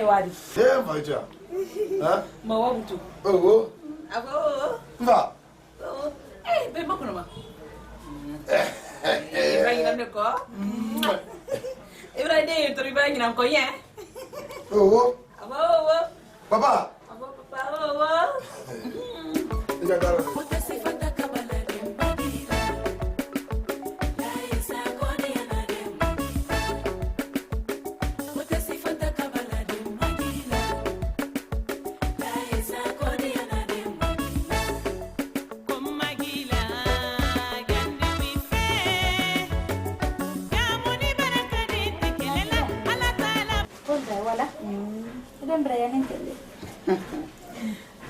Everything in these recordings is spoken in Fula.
mai wari. Eh, vai già. Ma wa butu. Oh. Abo. Va. Be makono ma. Ibrahim namne ko. Ibrahim to Ibrahim nam ko yen. Oh. Abo. Papa. Abo papa. Abo. Ya cara.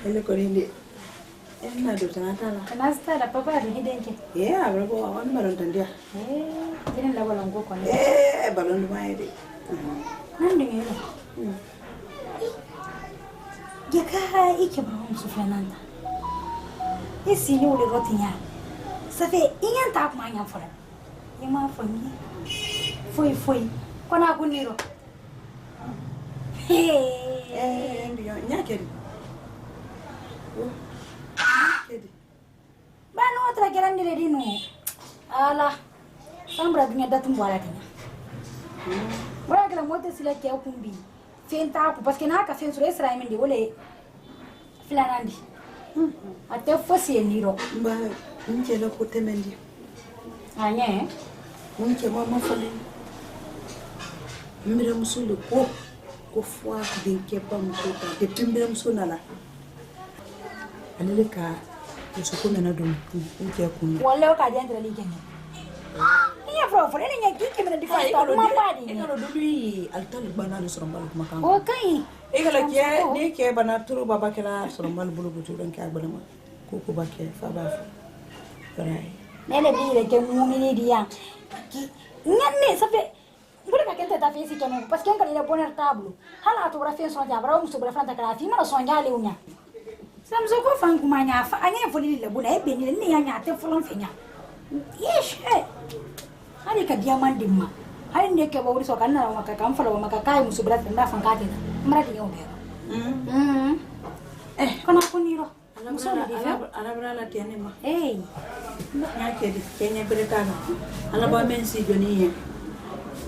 Ele korinde. Ena do tanatala. Nasta da papa do hidenke. Abra ko awan balon tandia. Tienen la balon go kon. Balon do mayede. Nande ngelo. Ya ka ike ba hon su Fernanda. Esi ni ole rotinya. Sabe inyan ta kuma nya fora. Yema fami. Foi. Kona kuniro. Ndiyo nyakedi. Bano otra grande le dino. Ala. Sambra dunya datum wala tanya. Wala kala mota sila ke kumbi. Fenta ku parce que na ka fen sur Israël minde wole flanandi. Ate fosi niro. Ba nje la ko temendi. Anye. Nje mama fole. Mira musulu ko fwa dinke pa mutota. De timbira musuna la. Alele ka so ko mena dum nje kun. Wala ka dia ndra ligenya. Iya bro, fole ni nyaki ke mena difasta ma badi. Eno do lui altal bana do sombal kuma kan. Okay. Igala ke ni ke bana turu baba kala sombal bulu butu dan ke agbalama ko ba ke fa ba fa. Rai. Nele bire ke mumini dia. Ki nyanne sabe bure ka kente ta fesi kenu parce que on kali poner tablo. Hala to gra fenso dia bra muso bra franta kala fi mara sonja le unya. Samzo ko fan kuma nya fa anya foli le buna e beni ne nya te folon fenya. Yesh. Hari ka diamond dimma. Hari ne ke ba wuri so kan na maka kan fala maka kai muso bra da fan ka te. Mara di yombe. Kana kuniro. Muso le dia. Ala bra la tiane ma. Nyake di kenya berekana. Ala ba men si joni.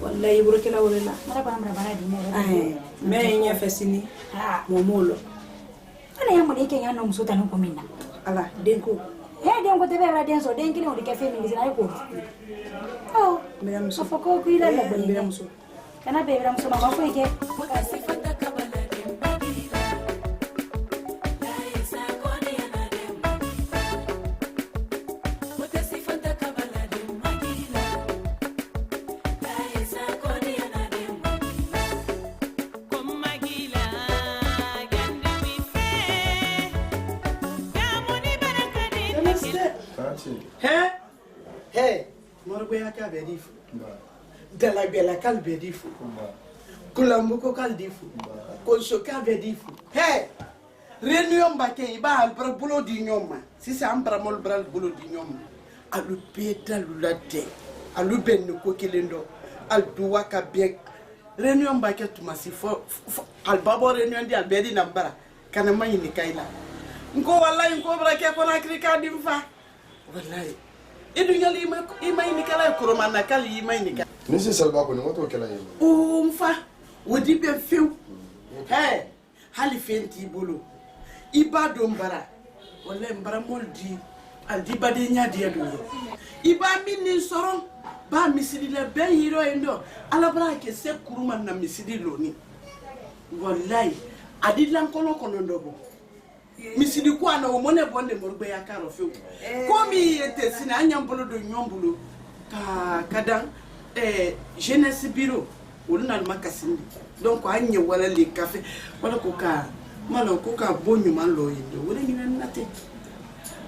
Wallahi burkela wala. Mara ba mara bara di ne. Me nya fesini. Momolo. Ana yamu de kenya no muso tanu ko minna. Ala denko. Denko te bera denso denki no de cafe ni sina ko. Oh, mira muso. Afoko ku ila la mira muso. Kana bera muso mama ko ike. Della bella calbe di fu. Kulambuko caldifu. Konshoka vedifu. Hey! Reunion bake ba albra bulo di nyoma. Sisi ambra mol bral bulo di nyoma. Alu peta lulate. Alu benno ko kilendo. Al duwa ka bek. Reunion bake tumasi fo al babo reunion di albedi nambara. Kana mayini kaila. Nko wallahi nko brake ko na krika dimfa. Wallahi. Idu nyali ima inikala kuroma na kali ima inika. Nisi salba ko ngoto kala yimo. Mfa wodi be few. Hey, hali fenti bolo. Iba do mbara. Wala mbara moldi aldi bade nya dia do. Iba mini soron ba misidi le ben hiro endo. Ala bra ke se kuruma na misidi loni. Wallahi adilan kono kono ndobo. Misidi ko ana o mone bonde morbe ya karo few. Ko mi ete sina anyambolo do nyombolo. Kadan jeunesse bureau wala na makasindi donc anye wala le café wala ko ka malo ko ka bonyu man lo yinde wala ngina naté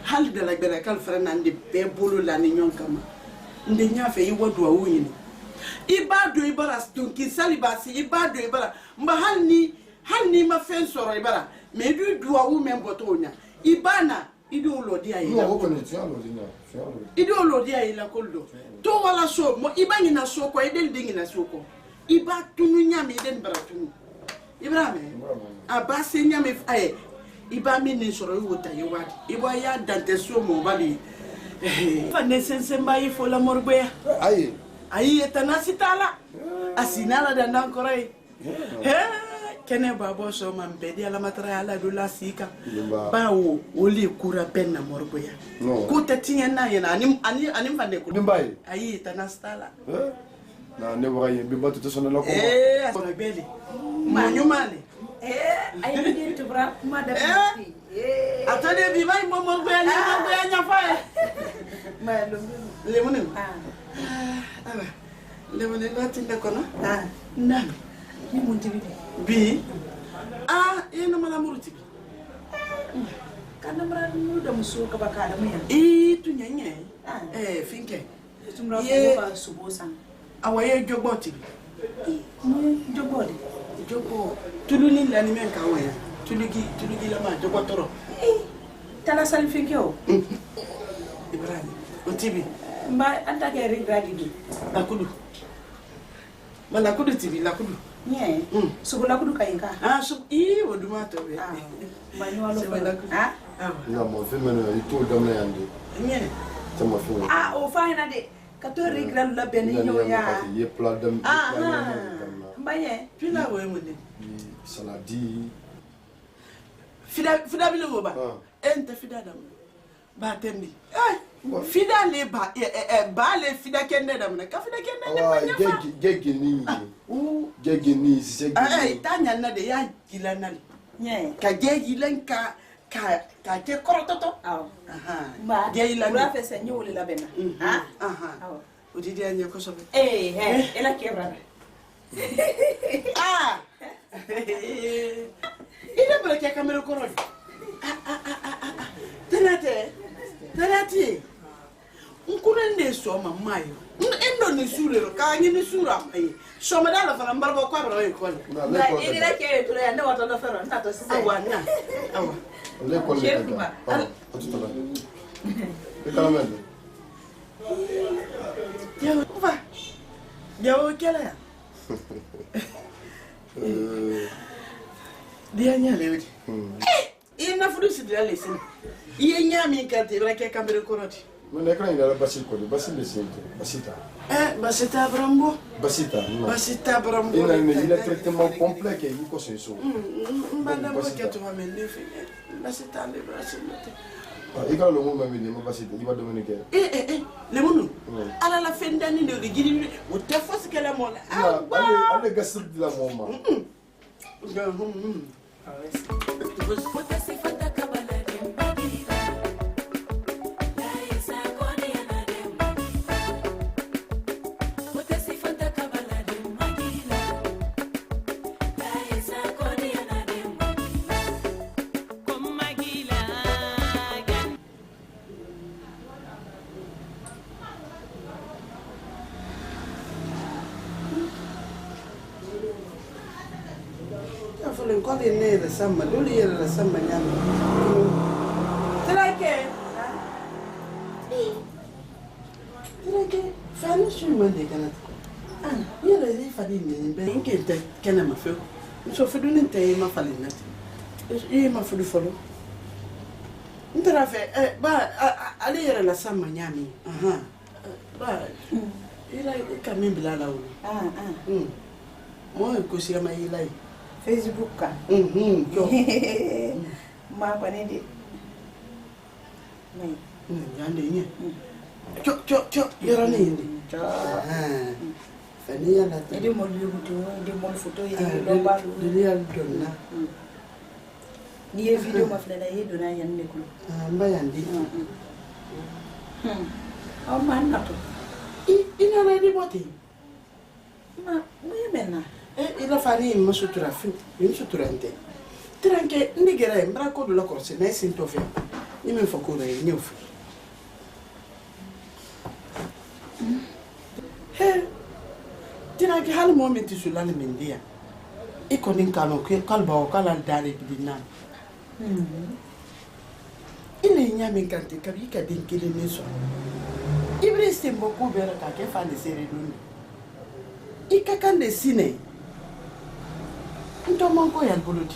hal de la bela kal frana ndi be bolo la ni nyon kama ndi nyafe yi wadu awu yini ibado ibara stonki salibasi ibado ibara mba hal ni ma fen soro ibara me du awu memboto nya ibana ido lodi ayi la ko ni tian lodi na ido lodi ayi la koldo to wala so mo ibani na so ko eden dingi na so ko iba tunu nyami den baratunu Ibrahim abasi nyame aye iba mi ni soro wota yewadi iba ya dante so mo bali fa ne sense mbayi fo la morgbe ayi etanasitala asinala da nankore kene babo so man bedi ala matara ala do la sika bawo oli kura penna morgbe ko tatinya na yana ani fande ko Nimbaye ayi etanasitala na ne waye bi batu to sonala ko ko beli ma nyumale Ayo dia tu berapa ada atau dia bilang mau gue nya fa Malum. lemon apa lemon la tinda kono ndam Ni munti bi ina mala muruti Karena meranu udah musuh kebakaran ya. itu nyenye finke Tumra ko subuh sang. awaye jogboti Ni jobode. jogbo tuluni la ni men kawaya tulugi la ma jogotoro Tala sal finkyo. Ibrahim otibi Mba anta ke rigradi di. lakudu malakudu tibi lakudu Nye. Subuh lakudu kayinka. Oduma to be Mba ni walo. ya mo fe mena ito damna yande nye tama fe O fine de. Kato rigradi la beni yo ya. ye plat dam Mbanye. pila we mu ni saladi fida bi lo ba ente fida dam ba tembi fida le ba ba le fida kende dam na ka fida kende ne awa ba nya gegi ni se tanya na de ya gila na Nye. ka gegi len ka ke korototo Mba. Gila ni. Ura fese nyole la bena. Odidi anya ko sobe Ela quebra. ida berke kamera koroj tenate nkunende so mamayo endo ni surero ka ni sura mai so madala fara mbarbo kwa bra ko Na ili la ke tu ya ndo watoto fero ntato sisi. awa le ko le Chef ka ba. otutola e kalamendo Jauh kela ya. Dia nyale wadi. Ina fudu sidra lesin. Iye nyami kante brake kamere koroti. men ekran ina basil ko basil le sinto basita Basita brambo. basita no Basita brambo. ina ne il traitement complet que il ko senso Mbanda boke to amene fi. Basita le brasilete. ikala lo mo mami ne mo basita iba dominique Le munu. Ala la fendani de gidi o tefos kala mola. ale gasir de la moma Fulen kodi ne da sama dole yana da sama nyama. Trake. Fani shi man de kana. Yara zai fadi ne be nke ta kana mafi. So fudu ne ta yi mafalin nati. Yi mafudu folo. Ntara fe ba ali yara la sama nyami. Ba ila ka min bilala wo. Mo ko siya mai ilai. Facebook ka. Yo. Ma panede. Mai. Yande nye. Cho yara ne yindi. Fani yana ta. Ede mo libuto, ede mo photo, ede lomba. Dili ya donna. Ni e video ma flela ye dona yan ne kulo. Mba yandi. O man na to. Ina na di boti. Ma, mo mena. Ila fani ma sutura fi. Yin sutura nte. Tranke ndi gere mbra ko do la korse na sin to fe. Ni men fa ko re ni ofu. Tranke hal moment su la min dia. Iko nin kanu ke kalba o kala dale bidina. Ile nya min kante kabi ka din kile ne so. Ibre sembo ko bera ka ke fa de sere dun. Ika kan de sine. Nto manko ya bolodi.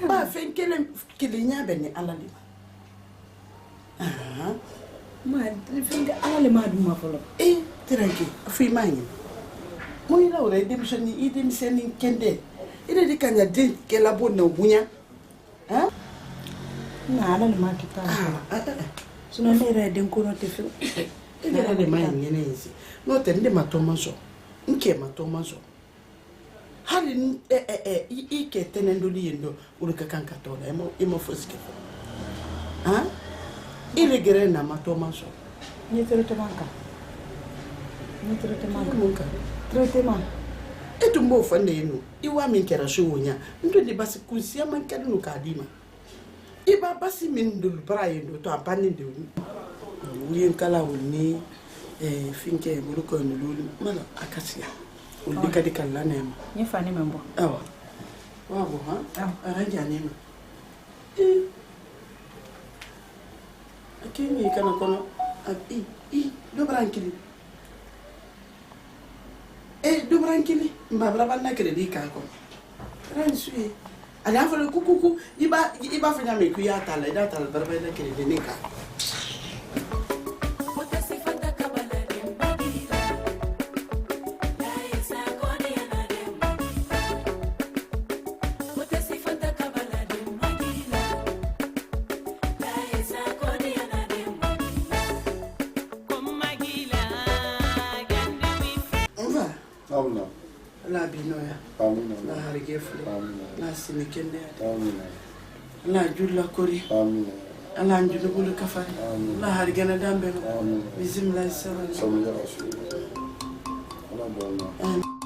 Ba fen kele nya bene alali. Ma defende ala ma duma folo. Tranqui, fui mãe. Mãe Laura, idem seni kende. Ide di kanya din ke la bona bunya. Ha? Na ala ma kita. Sino ndere den ko no te fi. Ide le mai ngene isi. No tende matomanso. Nke matomanso. Hali ike tenendo liendo uruka kankatola emo foske. Ha? Ile gere na matomanso. Ni trete manka. Ni trete manka. Trete man. Etu mbo fande inu. Iwa min kera showonya. Ndo di basi kunsia man kadu kadima. Iba basi min dul braye ndo to apani de wuyen kala woni finke buruko nulu mala akasia. Uldi kadi kala nema. Ni fani membo. Awa. Wabo ha? Aranja nema. Akini kana kono dobrankili. Dobrankili. Mbabra bana kredi ka ko. Ransui. Ala fa kukuku iba fanya meku ya tala da tala barba da kredi ne ka. La binoya. Amina. La harigefle. Amina. La sinikende. Amina. La julla kori. Amina. La njulu bulu kafari. La harigana dambe. Amina. Bismillah sallallahu. Sallallahu alaihi wasallam. Allah